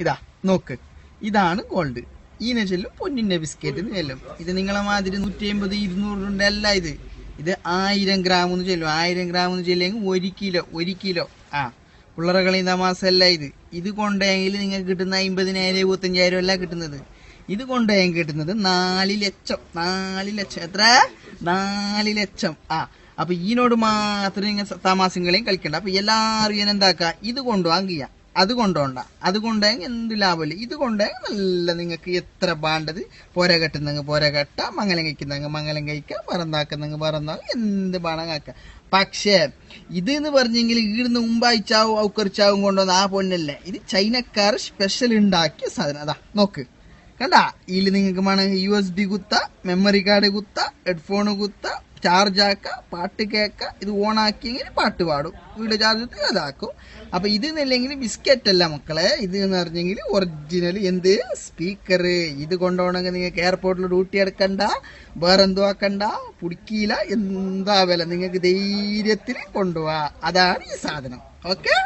ഇതാ നോക്ക്, ഇതാണ് ഗോൾഡ്. ഈനെ ചെല്ലും പൊന്നിന്റെ ബിസ്ക്കറ്റ് ചെല്ലും. ഇത് നിങ്ങളെ മാതിരി 150 200 അല്ല. ഇത് 1000 ഗ്രാം എന്ന് ചെല്ലും. 1000 ഗ്രാം എന്ന് ചെല്ലെങ്കിൽ 1 കിലോ ആ പിള്ളേരെ കളി തമാസല്ല. ഇത് കൊണ്ടെങ്കിൽ നിങ്ങൾക്ക് കിട്ടുന്ന 50,000 75,000 അല്ല കിട്ടുന്നത്. ഇത് കൊണ്ടുപോയാൽ കിട്ടുന്നത് 4 ലക്ഷം. 4 ലക്ഷം എത്ര? 4 ലക്ഷം. അപ്പൊ ഈനോട് മാത്രം ഇങ്ങനെ തമാശയും കളിയും കളിക്കണ്ട. അപ്പൊ എല്ലാവരും ഇങ്ങനെ എന്താക്കുക, ഇത് കൊണ്ടുപോകാൻ ചെയ്യാം. അത് കൊണ്ടുപോണ്ട. അത് കൊണ്ടുപോയെങ്കിൽ എന്ത് ലാഭമില്ല. ഇത് കൊണ്ടുപോയെങ്കിൽ നല്ല നിങ്ങൾക്ക് എത്ര വേണ്ടത് പോര കെട്ടുന്നെങ്കിൽ പോര കെട്ട, മംഗലം കഴിക്കുന്നെങ്കിൽ മംഗലം കഴിക്കുക, പറന്നാക്കുന്നെങ്കിൽ പറന്നാക്കുക, എന്ത് വേണം ആക്കുക. പക്ഷേ ഇത് എന്ന് പറഞ്ഞെങ്കിൽ ഈടുന്ന് മുമ്പായിച്ചാവും ഔക്കറിച്ചാവും കൊണ്ടുവന്ന ആ പൊന്നല്ലേ. ഇത് ചൈനക്കാർ സ്പെഷ്യൽ ഉണ്ടാക്കിയ സാധനം. അതാ നോക്ക്, കണ്ടാ. ഇതിൽ നിങ്ങൾക്ക് വേണം USB കുത്ത, മെമ്മറി കാർഡ് കുത്ത, ഹെഡ്ഫോണ് കുത്ത, ചാർജ് ആക്ക, പാട്ട് കേൾക്ക. ഇത് ഓണാക്കിയെങ്കിൽ പാട്ട് പാടും, വീഡിയോ ചാർജ് ഇട്ട് അതാക്കും. അപ്പൊ ഇത് എന്നില്ലെങ്കിൽ ബിസ്ക്കറ്റ് അല്ല മക്കളെ. ഇത് എന്ന് പറഞ്ഞെങ്കിൽ ഒറിജിനൽ എന്ത് സ്പീക്കർ. ഇത് കൊണ്ടുപോകണമെങ്കിൽ നിങ്ങൾക്ക് എയർപോർട്ടിൽ ഡ്യൂട്ടി എടുക്കണ്ട, വേറെ എന്തോ ആക്കണ്ട, പിടിക്കില്ല. എന്താ വില, നിങ്ങൾക്ക് ധൈര്യത്തിൽ കൊണ്ടുപോവാ. അതാണ് ഈ സാധനം. ഓക്കെ.